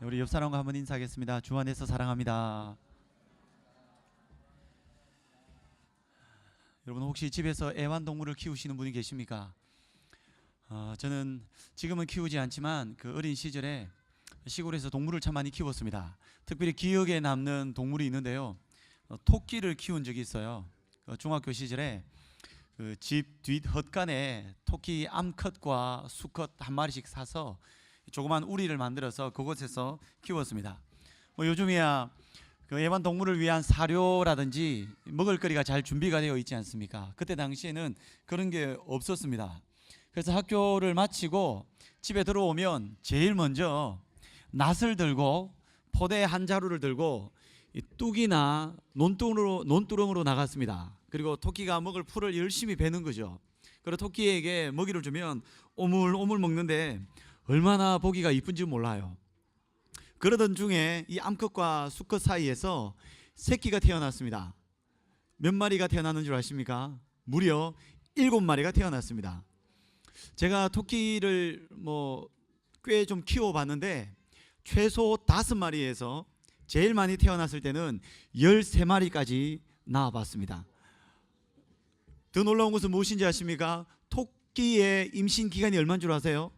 우리 옆 사람과 한번 인사하겠습니다. 주 안에서 사랑합니다. 여러분 혹시 집에서 애완동물을 키우시는 분이 계십니까? 저는 지금은 키우지 않지만 그 어린 시절에 시골에서 동물을 참 많이 키웠습니다. 특별히 기억에 남는 동물이 있는데요. 토끼를 키운 적이 있어요. 중학교 시절에 그 집 뒷 헛간에 토끼 암컷과 수컷 한 마리씩 사서 조그만 우리를 만들어서 그곳에서 키웠습니다. 요즘이야 그 애완동물을 위한 사료라든지 먹을거리가 잘 준비가 되어 있지 않습니까? 그때 당시에는 그런 게 없었습니다. 그래서 학교를 마치고 집에 들어오면 제일 먼저 낫을 들고 포대 한 자루를 들고 뚝이나 논두렁으로 나갔습니다. 그리고 토끼가 먹을 풀을 열심히 베는 거죠. 그리고 토끼에게 먹이를 주면 오물오물 먹는데 얼마나 보기가 이쁜지 몰라요. 그러던 중에 이 암컷과 수컷 사이에서 새끼가 태어났습니다. 몇 마리가 태어났는 줄 아십니까? 무려 7마리가 태어났습니다. 제가 토끼를 꽤 좀 키워봤는데 최소 5마리에서 제일 많이 태어났을 때는 13마리까지 낳아봤습니다. 더 놀라운 것은 무엇인지 아십니까? 토끼의 임신 기간이 얼마인 줄 아세요?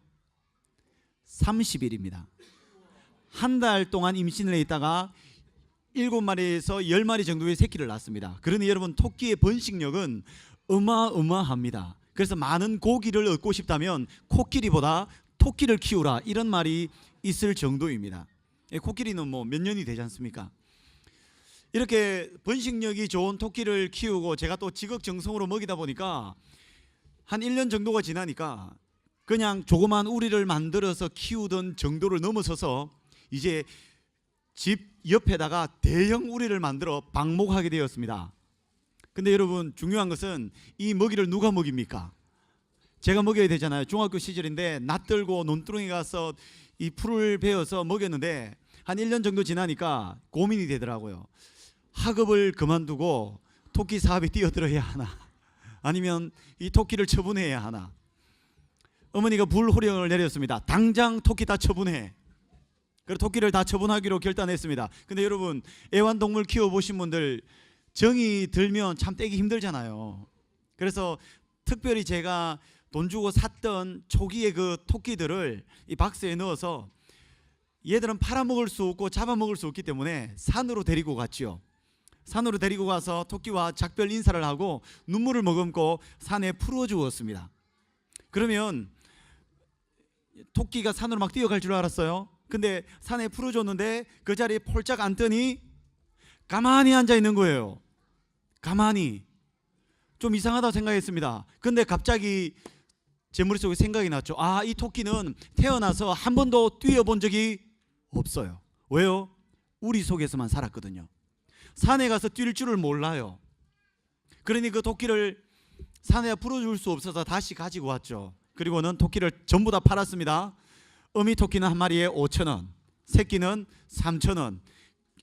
30일입니다. 한 달 동안 임신을 했다가 7마리에서 10마리 정도의 새끼를 낳습니다. 그러니 여러분 토끼의 번식력은 어마어마합니다. 그래서 많은 고기를 얻고 싶다면 코끼리보다 토끼를 키우라 이런 말이 있을 정도입니다. 코끼리는 몇 년이 되지 않습니까? 이렇게 번식력이 좋은 토끼를 키우고 제가 또 지극정성으로 먹이다 보니까 한 1년 정도가 지나니까 그냥 조그만 우리를 만들어서 키우던 정도를 넘어서서 이제 집 옆에다가 대형 우리를 만들어 방목하게 되었습니다. 근데 여러분 중요한 것은 이 먹이를 누가 먹입니까? 제가 먹여야 되잖아요. 중학교 시절인데 낫 들고 논두렁에 가서 이 풀을 베어서 먹였는데 한 1년 정도 지나니까 고민이 되더라고요. 학업을 그만두고 토끼 사업에 뛰어들어야 하나 아니면 이 토끼를 처분해야 하나. 어머니가 불호령을 내렸습니다. 당장 토끼 다 처분해. 그래서 토끼를 다 처분하기로 결단했습니다. 근데 여러분 애완동물 키워보신 분들 정이 들면 참 떼기 힘들잖아요. 그래서 특별히 제가 돈 주고 샀던 초기의 그 토끼들을 이 박스에 넣어서 얘들은 팔아먹을 수 없고 잡아먹을 수 없기 때문에 산으로 데리고 갔지요. 산으로 데리고 가서 토끼와 작별 인사를 하고 눈물을 머금고 산에 풀어주었습니다. 그러면 토끼가 산으로 막 뛰어갈 줄 알았어요. 근데 산에 풀어줬는데 그 자리에 폴짝 앉더니 가만히 앉아 있는 거예요. 가만히. 좀 이상하다고 생각했습니다. 근데 갑자기 제 머릿속에 생각이 났죠. 이 토끼는 태어나서 한 번도 뛰어본 적이 없어요. 왜요? 우리 속에서만 살았거든요. 산에 가서 뛸 줄을 몰라요. 그러니 그 토끼를 산에 풀어줄 수 없어서 다시 가지고 왔죠. 그리고는 토끼를 전부 다 팔았습니다. 어미 토끼는 한 마리에 5,000원, 새끼는 3,000원.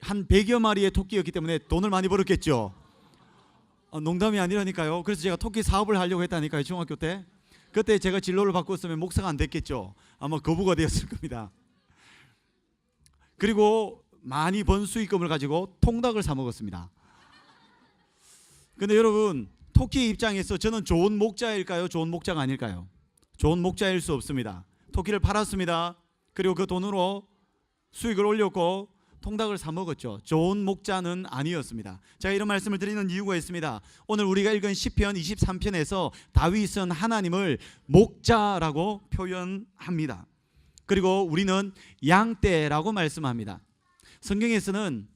한 100여 마리의 토끼였기 때문에 돈을 많이 벌었겠죠. 농담이 아니라니까요. 그래서 제가 토끼 사업을 하려고 했다니까요. 중학교 때. 그때 제가 진로를 바꿨으면 목사가 안 됐겠죠. 아마 거부가 되었을 겁니다. 그리고 많이 번 수익금을 가지고 통닭을 사 먹었습니다. 근데 여러분 토끼 입장에서 저는 좋은 목자일까요? 좋은 목자가 아닐까요? 좋은 목자일 수 없습니다. 토끼를 팔았습니다. 그리고 그 돈으로 수익을 올렸고 통닭을 사 먹었죠. 좋은 목자는 아니었습니다. 제가 이런 말씀을 드리는 이유가 있습니다. 오늘 우리가 읽은 시편 23편에서 다윗은 하나님을 목자라고 표현합니다. 그리고 우리는 양떼라고 말씀합니다. 성경에서는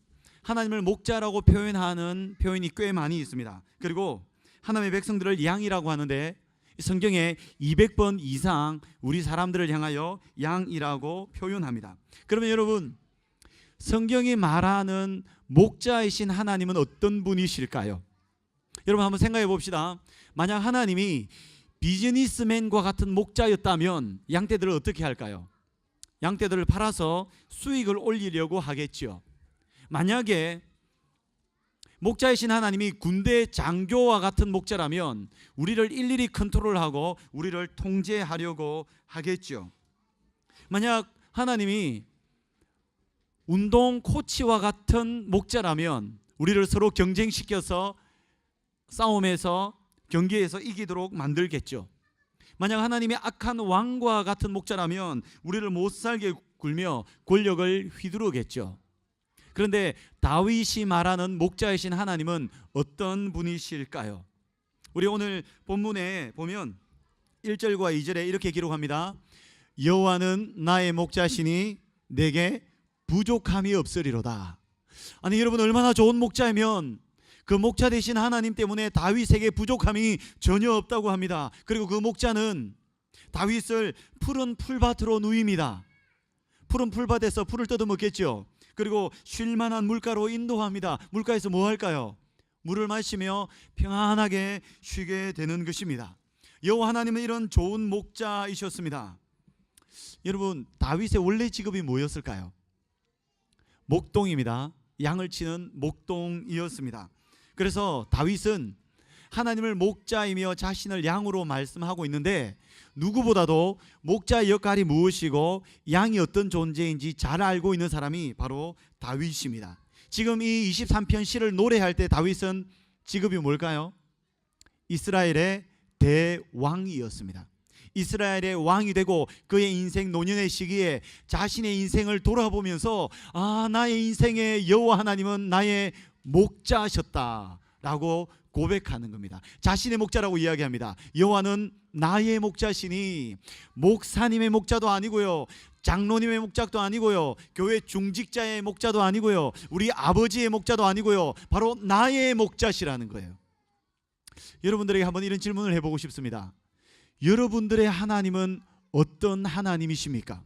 하나님을 목자라고 표현하는 표현이 꽤 많이 있습니다. 그리고 하나님의 백성들을 양이라고 하는데 성경에 200번 이상 우리 사람들을 향하여 양이라고 표현합니다. 그러면 여러분 성경이 말하는 목자이신 하나님은 어떤 분이실까요? 여러분 한번 생각해 봅시다. 만약 하나님이 비즈니스맨과 같은 목자였다면 양떼들을 어떻게 할까요? 양떼들을 팔아서 수익을 올리려고 하겠지요. 만약에 목자이신 하나님이 군대 장교와 같은 목자라면 우리를 일일이 컨트롤하고 우리를 통제하려고 하겠죠. 만약 하나님이 운동 코치와 같은 목자라면 우리를 서로 경쟁시켜서 싸움에서 경기에서 이기도록 만들겠죠. 만약 하나님의 악한 왕과 같은 목자라면 우리를 못 살게 굴며 권력을 휘두르겠죠. 그런데 다윗이 말하는 목자이신 하나님은 어떤 분이실까요? 우리 오늘 본문에 보면 1절과 2절에 이렇게 기록합니다. 여호와는 나의 목자시니 내게 부족함이 없으리로다. 아니 여러분, 얼마나 좋은 목자이면 그 목자 되신 하나님 때문에 다윗에게 부족함이 전혀 없다고 합니다. 그리고 그 목자는 다윗을 푸른 풀밭으로 누입니다. 푸른 풀밭에서 풀을 뜯어먹겠죠. 그리고 쉴만한 물가로 인도합니다. 물가에서 뭐 할까요? 물을 마시며 평안하게 쉬게 되는 것입니다. 여호와 하나님은 이런 좋은 목자이셨습니다. 여러분, 다윗의 원래 직업이 뭐였을까요? 목동입니다. 양을 치는 목동이었습니다. 그래서 다윗은 하나님을 목자이며 자신을 양으로 말씀하고 있는데 누구보다도 목자의 역할이 무엇이고 양이 어떤 존재인지 잘 알고 있는 사람이 바로 다윗입니다. 지금 이 23편 시를 노래할 때 다윗은 직업이 뭘까요? 이스라엘의 대왕이었습니다. 이스라엘의 왕이 되고 그의 인생 노년의 시기에 자신의 인생을 돌아보면서 나의 인생의 여호와 하나님은 나의 목자셨다라고 고백하는 겁니다. 자신의 목자라고 이야기합니다. 여호와는 나의 목자시니 목사님의 목자도 아니고요, 장로님의 목자도 아니고요, 교회 중직자의 목자도 아니고요, 우리 아버지의 목자도 아니고요, 바로 나의 목자시라는 거예요. 여러분들에게 한번 이런 질문을 해보고 싶습니다. 여러분들의 하나님은 어떤 하나님이십니까?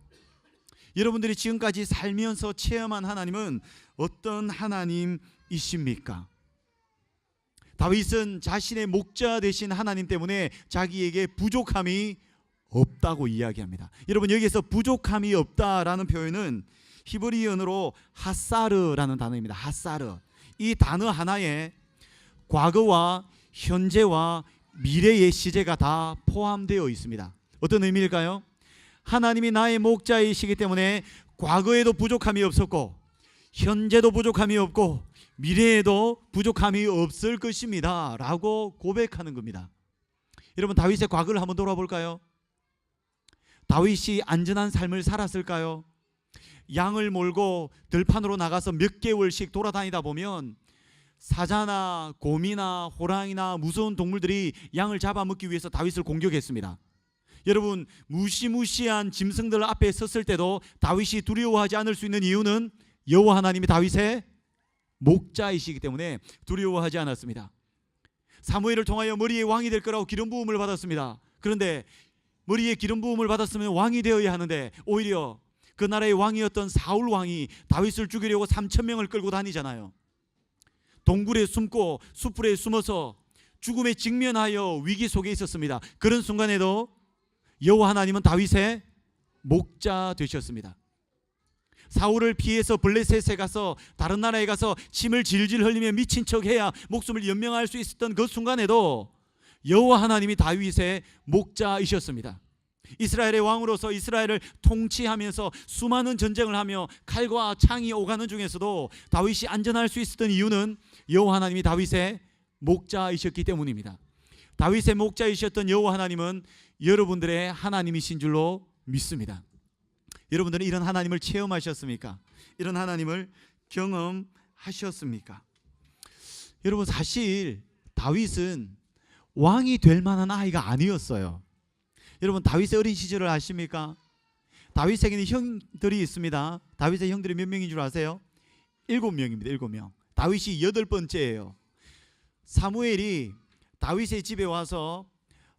여러분들이 지금까지 살면서 체험한 하나님은 어떤 하나님이십니까? 다윗은 자신의 목자 되신 하나님 때문에 자기에게 부족함이 없다고 이야기합니다. 여러분, 여기에서 부족함이 없다라는 표현은 히브리어로 하사르라는 단어입니다. 하사르. 이 단어 하나에 과거와 현재와 미래의 시제가 다 포함되어 있습니다. 어떤 의미일까요? 하나님이 나의 목자이시기 때문에 과거에도 부족함이 없었고 현재도 부족함이 없고 미래에도 부족함이 없을 것입니다 라고 고백하는 겁니다. 여러분, 다윗의 과거를 한번 돌아볼까요? 다윗이 안전한 삶을 살았을까요? 양을 몰고 들판으로 나가서 몇 개월씩 돌아다니다 보면 사자나 곰이나 호랑이나 무서운 동물들이 양을 잡아먹기 위해서 다윗을 공격했습니다. 여러분, 무시무시한 짐승들 앞에 섰을 때도 다윗이 두려워하지 않을 수 있는 이유는 여호와 하나님이 다윗의 목자이시기 때문에 두려워하지 않았습니다. 사무엘을 통하여 머리에 왕이 될 거라고 기름 부음을 받았습니다. 그런데 머리에 기름 부음을 받았으면 왕이 되어야 하는데 오히려 그 나라의 왕이었던 사울 왕이 다윗을 죽이려고 3,000명을 끌고 다니잖아요. 동굴에 숨고 숯불에 숨어서 죽음에 직면하여 위기 속에 있었습니다. 그런 순간에도 여호와 하나님은 다윗의 목자 되셨습니다. 사울을 피해서 블레셋에 가서 다른 나라에 가서 침을 질질 흘리며 미친 척해야 목숨을 연명할 수 있었던 그 순간에도 여호와 하나님이 다윗의 목자이셨습니다. 이스라엘의 왕으로서 이스라엘을 통치하면서 수많은 전쟁을 하며 칼과 창이 오가는 중에서도 다윗이 안전할 수 있었던 이유는 여호와 하나님이 다윗의 목자이셨기 때문입니다. 다윗의 목자이셨던 여호와 하나님은 여러분들의 하나님이신 줄로 믿습니다. 여러분들은 이런 하나님을 체험하셨습니까? 이런 하나님을 경험하셨습니까? 여러분, 사실 다윗은 왕이 될 만한 아이가 아니었어요. 여러분, 다윗의 어린 시절을 아십니까? 다윗에게는 형들이 있습니다. 다윗의 형들이 몇 명인 줄 아세요? 7명입니다. 7명. 다윗이 8번째예요. 사무엘이 다윗의 집에 와서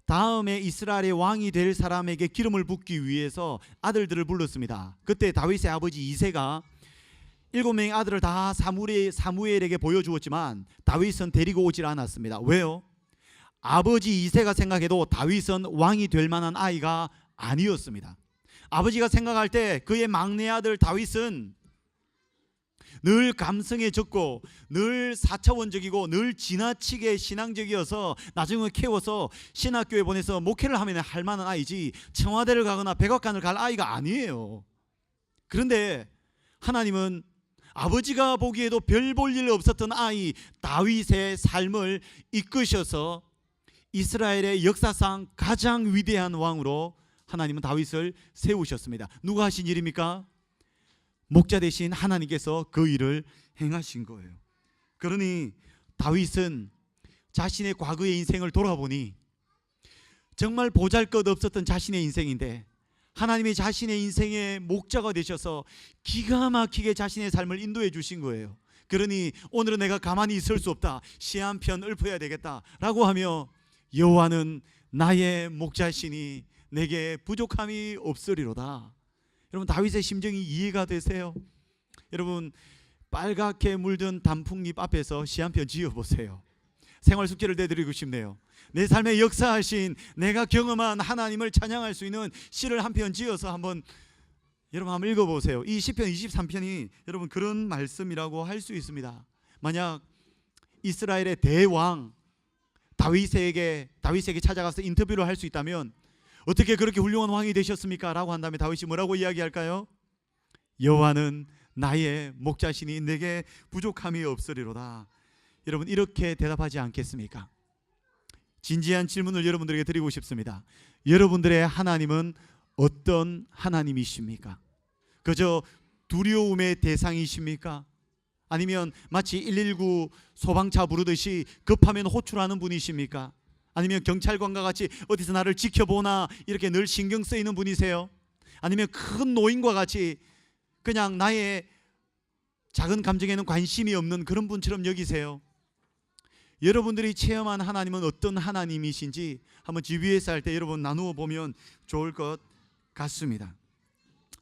다음에 이스라엘의 왕이 될 사람에게 기름을 붓기 위해서 아들들을 불렀습니다. 그때 다윗의 아버지 이새가 7명의 아들을 다 사무엘에게 보여주었지만 다윗은 데리고 오질 않았습니다. 왜요? 아버지 이새가 생각해도 다윗은 왕이 될 만한 아이가 아니었습니다. 아버지가 생각할 때 그의 막내 아들 다윗은 늘 감성에 젖고 늘 4차원적이고 늘 지나치게 신앙적이어서 나중에 키워서 신학교에 보내서 목회를 하면 할 만한 아이지 청와대를 가거나 백악관을 갈 아이가 아니에요. 그런데 하나님은 아버지가 보기에도 별 볼 일 없었던 아이 다윗의 삶을 이끄셔서 이스라엘의 역사상 가장 위대한 왕으로 하나님은 다윗을 세우셨습니다. 누가 하신 일입니까? 목자 되신 하나님께서 그 일을 행하신 거예요. 그러니 다윗은 자신의 과거의 인생을 돌아보니 정말 보잘것없었던 자신의 인생인데 하나님이 자신의 인생의 목자가 되셔서 기가 막히게 자신의 삶을 인도해 주신 거예요. 그러니 오늘은 내가 가만히 있을 수 없다, 시 한 편 읊어야 되겠다라고 하며 여호와는 나의 목자시니 내게 부족함이 없으리로다. 여러분, 다윗의 심정이 이해가 되세요? 여러분, 빨갛게 물든 단풍잎 앞에서 시 한 편 지어보세요. 생활 숙제를 내드리고 싶네요. 내 삶에 역사하신, 내가 경험한 하나님을 찬양할 수 있는 시를 한 편 지어서 여러분 한번 읽어보세요. 이 시편 23편이 여러분 그런 말씀이라고 할 수 있습니다. 만약 이스라엘의 대왕 다윗에게 찾아가서 인터뷰를 할 수 있다면 어떻게 그렇게 훌륭한 왕이 되셨습니까? 라고 한다면 다윗이 뭐라고 이야기할까요? 여호와는 나의 목자시니 내게 부족함이 없으리로다. 여러분, 이렇게 대답하지 않겠습니까? 진지한 질문을 여러분들에게 드리고 싶습니다. 여러분들의 하나님은 어떤 하나님이십니까? 그저 두려움의 대상이십니까? 아니면 마치 119 소방차 부르듯이 급하면 호출하는 분이십니까? 아니면 경찰관과 같이 어디서 나를 지켜보나 이렇게 늘 신경 쓰이는 분이세요? 아니면 큰 노인과 같이 그냥 나의 작은 감정에는 관심이 없는 그런 분처럼 여기세요? 여러분들이 체험한 하나님은 어떤 하나님이신지 한번 GBS 할 때 여러분 나누어 보면 좋을 것 같습니다.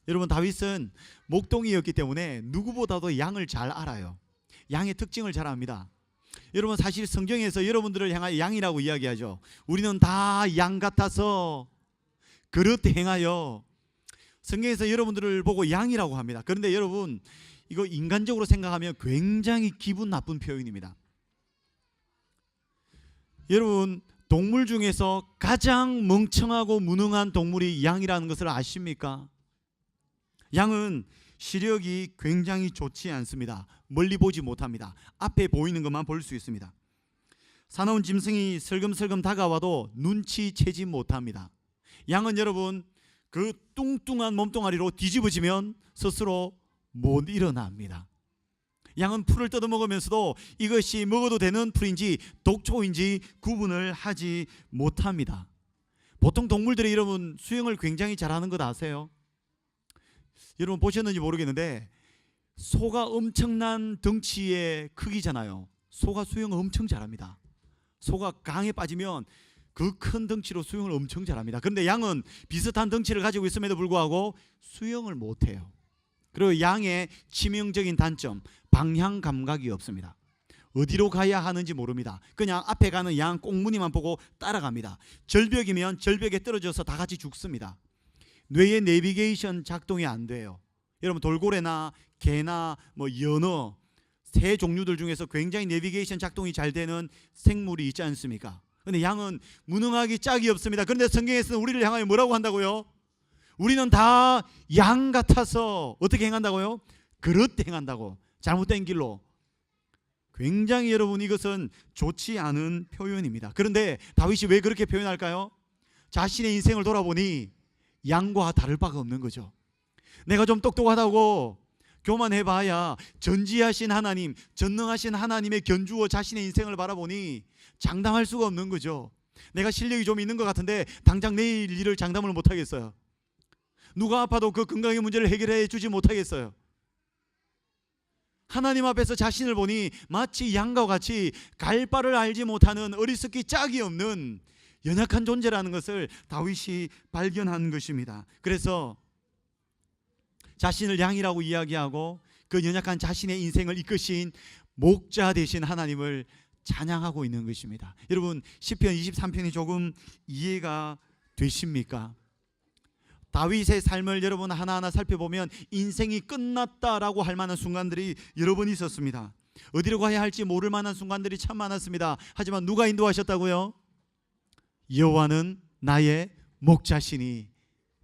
여러분, 다윗은 목동이었기 때문에 누구보다도 양을 잘 알아요. 양의 특징을 잘 압니다. 여러분, 사실 성경에서 여러분들을 향하여 양이라고 이야기하죠. 우리는 다 양 같아서 그릇 행하여, 성경에서 여러분들을 보고 양이라고 합니다. 그런데 여러분, 이거 인간적으로 생각하면 굉장히 기분 나쁜 표현입니다. 여러분, 동물 중에서 가장 멍청하고 무능한 동물이 양이라는 것을 아십니까? 양은 시력이 굉장히 좋지 않습니다. 멀리 보지 못합니다. 앞에 보이는 것만 볼 수 있습니다. 사나운 짐승이 슬금슬금 다가와도 눈치채지 못합니다. 양은 여러분, 그 뚱뚱한 몸뚱아리로 뒤집어지면 스스로 못 일어납니다. 양은 풀을 뜯어먹으면서도 이것이 먹어도 되는 풀인지 독초인지 구분을 하지 못합니다. 보통 동물들이 여러분 수영을 굉장히 잘하는 것 아세요? 여러분 보셨는지 모르겠는데 소가 엄청난 덩치의 크기잖아요. 소가 수영을 엄청 잘합니다. 소가 강에 빠지면 그 큰 덩치로 수영을 엄청 잘합니다. 그런데 양은 비슷한 덩치를 가지고 있음에도 불구하고 수영을 못해요. 그리고 양의 치명적인 단점, 방향 감각이 없습니다. 어디로 가야 하는지 모릅니다. 그냥 앞에 가는 양 꽁무니만 보고 따라갑니다. 절벽이면 절벽에 떨어져서 다 같이 죽습니다. 뇌의 내비게이션 작동이 안 돼요. 여러분, 돌고래나 개나 연어, 새 종류들 중에서 굉장히 내비게이션 작동이 잘 되는 생물이 있지 않습니까? 그런데 양은 무능하기 짝이 없습니다. 그런데 성경에서는 우리를 향하여 뭐라고 한다고요? 우리는 다 양 같아서 어떻게 행한다고요? 그릇 행한다고. 잘못된 길로. 굉장히 여러분 이것은 좋지 않은 표현입니다. 그런데 다윗이 왜 그렇게 표현할까요? 자신의 인생을 돌아보니 양과 다를 바가 없는 거죠. 내가 좀 똑똑하다고 교만해봐야 전지하신 하나님, 전능하신 하나님의 견주어 자신의 인생을 바라보니 장담할 수가 없는 거죠. 내가 실력이 좀 있는 것 같은데 당장 내일 일을 장담을 못하겠어요. 누가 아파도 그 건강의 문제를 해결해 주지 못하겠어요. 하나님 앞에서 자신을 보니 마치 양과 같이 갈 바를 알지 못하는 어리석기 짝이 없는 연약한 존재라는 것을 다윗이 발견한 것입니다. 그래서 자신을 양이라고 이야기하고 그 연약한 자신의 인생을 이끄신 목자 되신 하나님을 찬양하고 있는 것입니다. 여러분, 시편 23편이 조금 이해가 되십니까? 다윗의 삶을 여러분 하나하나 살펴보면 인생이 끝났다라고 할 만한 순간들이 여러 번 있었습니다. 어디로 가야 할지 모를 만한 순간들이 참 많았습니다. 하지만 누가 인도하셨다고요? 여호와는 나의 목자시니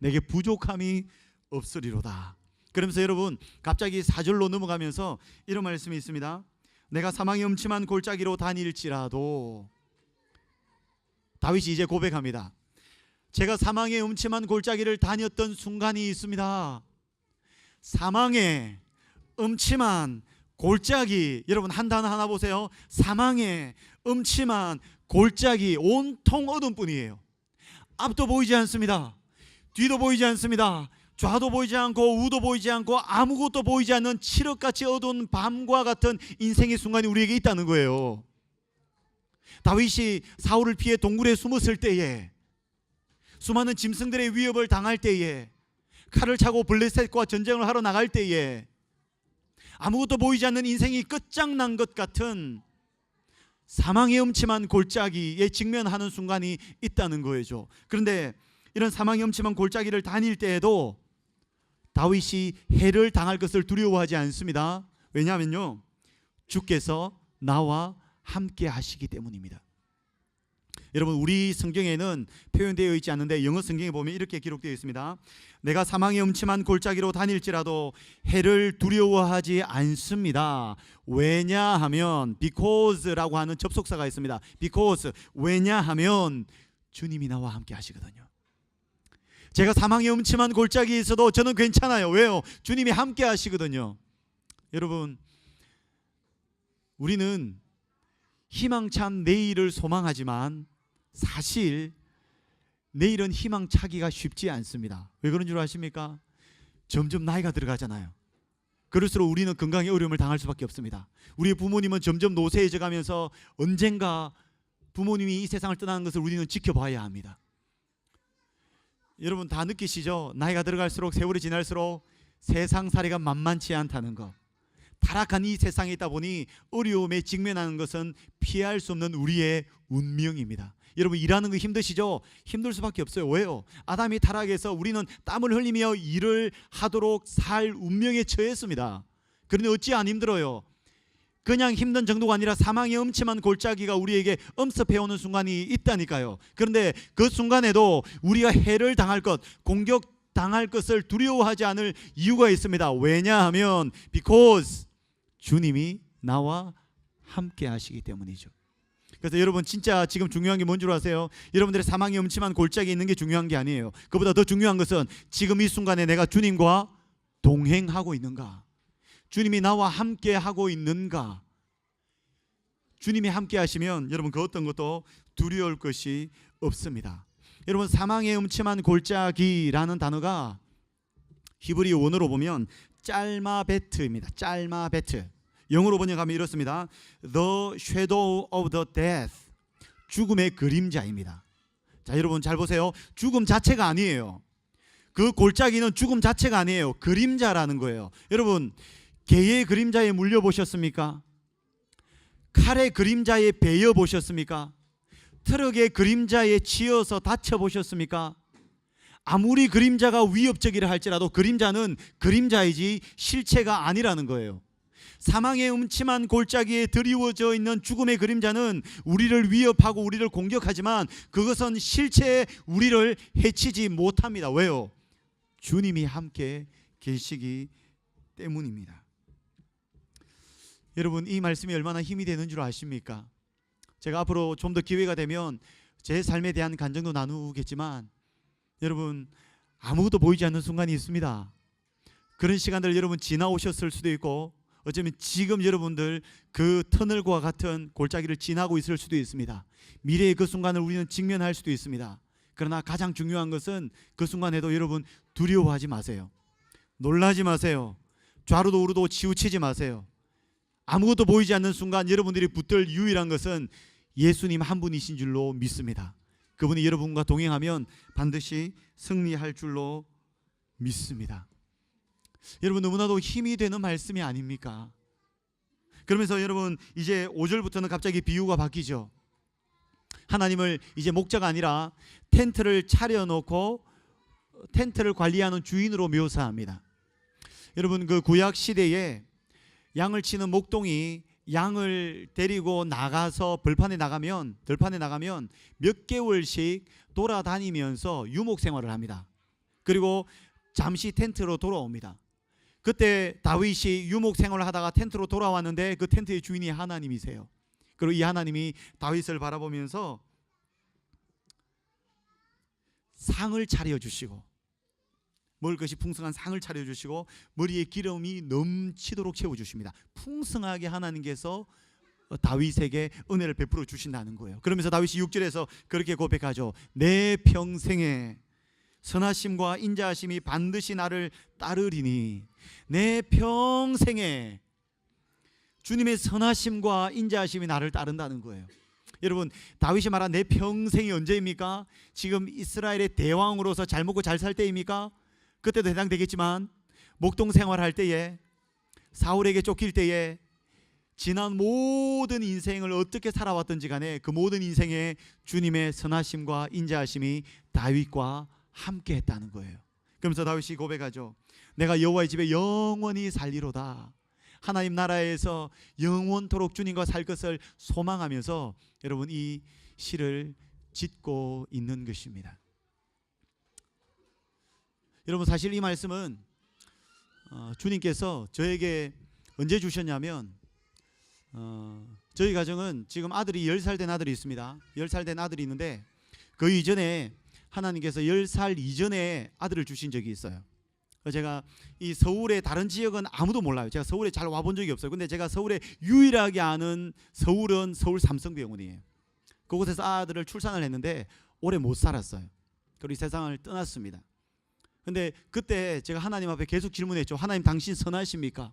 내게 부족함이 없으리로다. 그러면서 여러분 갑자기 4절로 넘어가면서 이런 말씀이 있습니다. 내가 사망의 음침한 골짜기로 다닐지라도, 다윗이 이제 고백합니다. 제가 사망의 음침한 골짜기를 다녔던 순간이 있습니다. 사망의 음침한 골짜기, 여러분 한 단어 하나 보세요. 사망의 음침한 골짜기, 온통 어둠뿐이에요. 앞도 보이지 않습니다. 뒤도 보이지 않습니다. 좌도 보이지 않고 우도 보이지 않고 아무것도 보이지 않는 칠흑같이 어두운 밤과 같은 인생의 순간이 우리에게 있다는 거예요. 다윗이 사울을 피해 동굴에 숨었을 때에, 수많은 짐승들의 위협을 당할 때에, 칼을 차고 블레셋과 전쟁을 하러 나갈 때에 아무것도 보이지 않는 인생이 끝장난 것 같은 사망의 음침한 골짜기에 직면하는 순간이 있다는 거죠. 그런데 이런 사망의 음침한 골짜기를 다닐 때에도 다윗이 해를 당할 것을 두려워하지 않습니다. 왜냐하면요, 주께서 나와 함께 하시기 때문입니다. 여러분, 우리 성경에는 표현되어 있지 않는데 영어 성경에 보면 이렇게 기록되어 있습니다. 내가 사망의 음침한 골짜기로 다닐지라도 해를 두려워하지 않습니다. 왜냐하면, because라고 하는 접속사가 있습니다. because, 왜냐하면 주님이 나와 함께 하시거든요. 제가 사망의 음침한 골짜기에 있어도 저는 괜찮아요. 왜요? 주님이 함께 하시거든요. 여러분, 우리는 희망찬 내일을 소망하지만 사실 내일은 희망차기가 쉽지 않습니다. 왜 그런 줄 아십니까? 점점 나이가 들어가잖아요. 그럴수록 우리는 건강에 어려움을 당할 수밖에 없습니다. 우리 부모님은 점점 노쇠해져 가면서 언젠가 부모님이 이 세상을 떠나는 것을 우리는 지켜봐야 합니다. 여러분 다 느끼시죠? 나이가 들어갈수록, 세월이 지날수록 세상살이가 만만치 않다는 거. 타락한 이 세상에 있다 보니 어려움에 직면하는 것은 피할 수 없는 우리의 운명입니다. 여러분, 일하는 거 힘드시죠? 힘들 수밖에 없어요. 왜요? 아담이 타락해서 우리는 땀을 흘리며 일을 하도록 살 운명에 처했습니다. 그런데 어찌 안 힘들어요? 그냥 힘든 정도가 아니라 사망의 음침한 골짜기가 우리에게 엄습해오는 순간이 있다니까요. 그런데 그 순간에도 우리가 해를 당할 것, 공격당할 것을 두려워하지 않을 이유가 있습니다. 왜냐하면 because 주님이 나와 함께 하시기 때문이죠. 그래서 여러분, 진짜 지금 중요한 게 뭔 줄 아세요? 여러분들의 사망의 음침한 골짜기에 있는 게 중요한 게 아니에요. 그보다 더 중요한 것은 지금 이 순간에 내가 주님과 동행하고 있는가, 주님이 나와 함께 하고 있는가. 주님이 함께 하시면 여러분 그 어떤 것도 두려울 것이 없습니다. 여러분, 사망의 음침한 골짜기라는 단어가 히브리 원어로 보면 짤마베트입니다. 짤마베트. 영어로 번역하면 이렇습니다. The shadow of the death. 죽음의 그림자입니다. 자, 여러분 잘 보세요. 죽음 자체가 아니에요. 그 골짜기는 죽음 자체가 아니에요. 그림자라는 거예요. 여러분, 개의 그림자에 물려 보셨습니까? 칼의 그림자에 베여 보셨습니까? 트럭의 그림자에 치여서 다쳐 보셨습니까? 아무리 그림자가 위협적이라 할지라도 그림자는 그림자이지 실체가 아니라는 거예요. 사망의 음침한 골짜기에 드리워져 있는 죽음의 그림자는 우리를 위협하고 우리를 공격하지만 그것은 실체에 우리를 해치지 못합니다. 왜요? 주님이 함께 계시기 때문입니다. 여러분, 이 말씀이 얼마나 힘이 되는 줄 아십니까? 제가 앞으로 좀 더 기회가 되면 제 삶에 대한 간증도 나누겠지만, 여러분, 아무것도 보이지 않는 순간이 있습니다. 그런 시간들 여러분 지나오셨을 수도 있고, 어쩌면 지금 여러분들 그 터널과 같은 골짜기를 지나고 있을 수도 있습니다. 미래의 그 순간을 우리는 직면할 수도 있습니다. 그러나 가장 중요한 것은 그 순간에도 여러분 두려워하지 마세요. 놀라지 마세요. 좌로도 우로도 치우치지 마세요. 아무것도 보이지 않는 순간 여러분들이 붙들 유일한 것은 예수님 한 분이신 줄로 믿습니다. 그분이 여러분과 동행하면 반드시 승리할 줄로 믿습니다. 여러분, 너무나도 힘이 되는 말씀이 아닙니까? 그러면서 여러분, 이제 5절부터는 갑자기 비유가 바뀌죠. 하나님을 이제 목자가 아니라 텐트를 차려놓고 텐트를 관리하는 주인으로 묘사합니다. 여러분, 그 구약 시대에 양을 치는 목동이 양을 데리고 나가서 들판에 나가면 몇 개월씩 돌아다니면서 유목 생활을 합니다. 그리고 잠시 텐트로 돌아옵니다. 그때 다윗이 유목 생활을 하다가 텐트로 돌아왔는데 그 텐트의 주인이 하나님이세요. 그리고 이 하나님이 다윗을 바라보면서 상을 차려주시고, 먹을 것이 풍성한 상을 차려주시고 머리에 기름이 넘치도록 채워주십니다. 풍성하게 하나님께서 다윗에게 은혜를 베풀어 주신다는 거예요. 그러면서 다윗이 6절에서 그렇게 고백하죠. 내 평생에 선하심과 인자하심이 반드시 나를 따르리니. 내 평생에 주님의 선하심과 인자하심이 나를 따른다는 거예요. 여러분, 다윗이 말한 내 평생이 언제입니까? 지금 이스라엘의 대왕으로서 잘 먹고 잘 살 때입니까? 그때도 해당되겠지만 목동 생활할 때에, 사울에게 쫓길 때에, 지난 모든 인생을 어떻게 살아왔던지 간에 그 모든 인생에 주님의 선하심과 인자하심이 다윗과 함께 했다는 거예요. 그러면서 다윗이 고백하죠. 내가 여호와의 집에 영원히 살리로다. 하나님 나라에서 영원토록 주님과 살 것을 소망하면서 여러분 이 시를 짓고 있는 것입니다. 여러분, 사실 이 말씀은 주님께서 저에게 언제 주셨냐면, 저희 가정은 지금 아들이 10살 된 아들이 있습니다. 10살 된 아들이 있는데 그 이전에 하나님께서 10살 이전에 아들을 주신 적이 있어요. 제가 이 서울의 다른 지역은 아무도 몰라요. 제가 서울에 잘 와본 적이 없어요. 근데 제가 서울에 유일하게 아는 서울은 서울 삼성병원이에요. 그곳에서 아들을 출산을 했는데 오래 못 살았어요. 그리고 이 세상을 떠났습니다. 근데 그때 제가 하나님 앞에 계속 질문했죠. 하나님, 당신 선하십니까?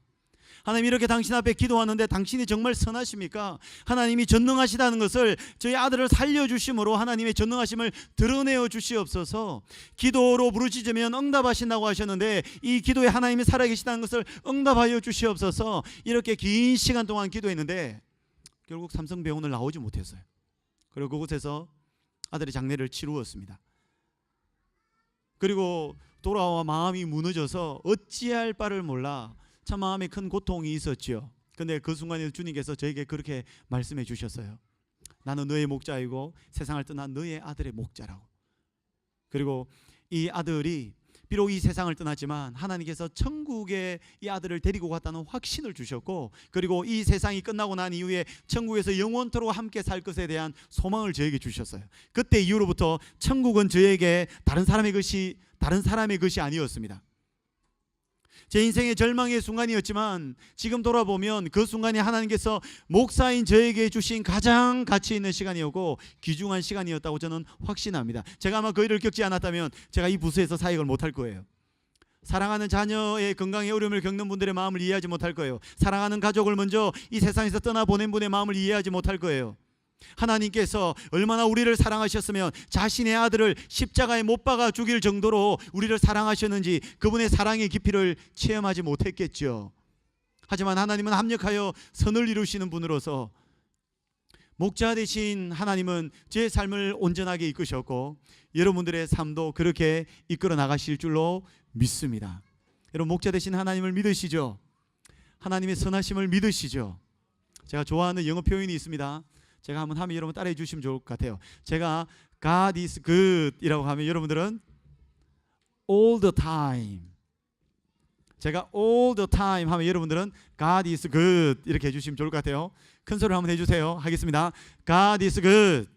하나님, 이렇게 당신 앞에 기도하는데 당신이 정말 선하십니까? 하나님이 전능하시다는 것을 저희 아들을 살려주심으로 하나님의 전능하심을 드러내어 주시옵소서. 기도로 부르짖으면 응답하신다고 하셨는데 이 기도에 하나님이 살아계시다는 것을 응답하여 주시옵소서. 이렇게 긴 시간 동안 기도했는데 결국 삼성병원을 나오지 못했어요. 그리고 그곳에서 아들의 장례를 치루었습니다. 그리고 돌아와 마음이 무너져서 어찌할 바를 몰라 참 마음에 큰 고통이 있었지요. 근데 그 순간에 주님께서 저에게 그렇게 말씀해 주셨어요. 나는 너의 목자이고 세상을 떠난 너의 아들의 목자라고. 그리고 이 아들이 비록 이 세상을 떠났지만 하나님께서 천국에 이 아들을 데리고 갔다는 확신을 주셨고, 그리고 이 세상이 끝나고 난 이후에 천국에서 영원토록 함께 살 것에 대한 소망을 저에게 주셨어요. 그때 이후로부터 천국은 저에게 다른 사람의 것이 아니었습니다. 제 인생의 절망의 순간이었지만 지금 돌아보면 그 순간이 하나님께서 목사인 저에게 주신 가장 가치 있는 시간이었고 귀중한 시간이었다고 저는 확신합니다. 제가 아마 그 일을 겪지 않았다면 제가 이 부서에서 사역을 못할 거예요. 사랑하는 자녀의 건강에 어려움을 겪는 분들의 마음을 이해하지 못할 거예요. 사랑하는 가족을 먼저 이 세상에서 떠나보낸 분의 마음을 이해하지 못할 거예요. 하나님께서 얼마나 우리를 사랑하셨으면 자신의 아들을 십자가에 못 박아 죽일 정도로 우리를 사랑하셨는지 그분의 사랑의 깊이를 체험하지 못했겠죠. 하지만 하나님은 합력하여 선을 이루시는 분으로서 목자 되신 하나님은 제 삶을 온전하게 이끄셨고 여러분들의 삶도 그렇게 이끌어 나가실 줄로 믿습니다. 여러분, 목자 되신 하나님을 믿으시죠? 하나님의 선하심을 믿으시죠? 제가 좋아하는 영어 표현이 있습니다. 제가 한번 하면 여러분 따라해 주시면 좋을 것 같아요. 제가 God is good 이라고 하면 여러분들은 all the time, 제가 all the time 하면 여러분들은 God is good 이렇게 해주시면 좋을 것 같아요. 큰 소리로 한번 해주세요. 하겠습니다. God is good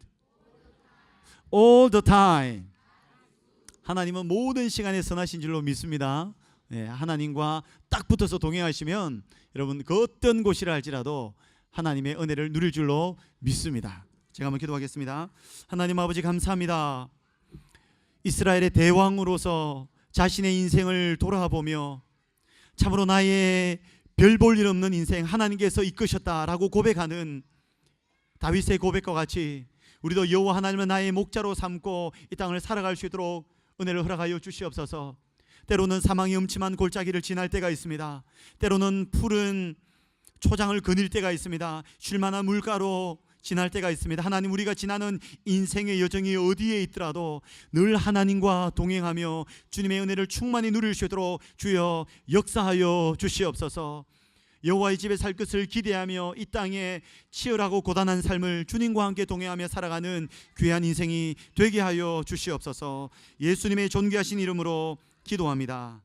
all the time. 하나님은 모든 시간에 선하신 줄로 믿습니다. 네, 하나님과 딱 붙어서 동행하시면 여러분 그 어떤 곳이라 할지라도 하나님의 은혜를 누릴 줄로 믿습니다. 제가 한번 기도하겠습니다. 하나님 아버지, 감사합니다. 이스라엘의 대왕으로서 자신의 인생을 돌아보며 참으로 나의 별 볼 일 없는 인생 하나님께서 이끄셨다라고 고백하는 다윗의 고백과 같이 우리도 여호와 하나님을 나의 목자로 삼고 이 땅을 살아갈 수 있도록 은혜를 허락하여 주시옵소서. 때로는 사망이 음침한 골짜기를 지날 때가 있습니다. 때로는 푸른 초장을 거닐 때가 있습니다. 쉴만한 물가로 지날 때가 있습니다. 하나님, 우리가 지나는 인생의 여정이 어디에 있더라도 늘 하나님과 동행하며 주님의 은혜를 충만히 누릴 수 있도록 주여 역사하여 주시옵소서. 여호와의 집에 살 것을 기대하며 이 땅에 치열하고 고단한 삶을 주님과 함께 동행하며 살아가는 귀한 인생이 되게 하여 주시옵소서. 예수님의 존귀하신 이름으로 기도합니다.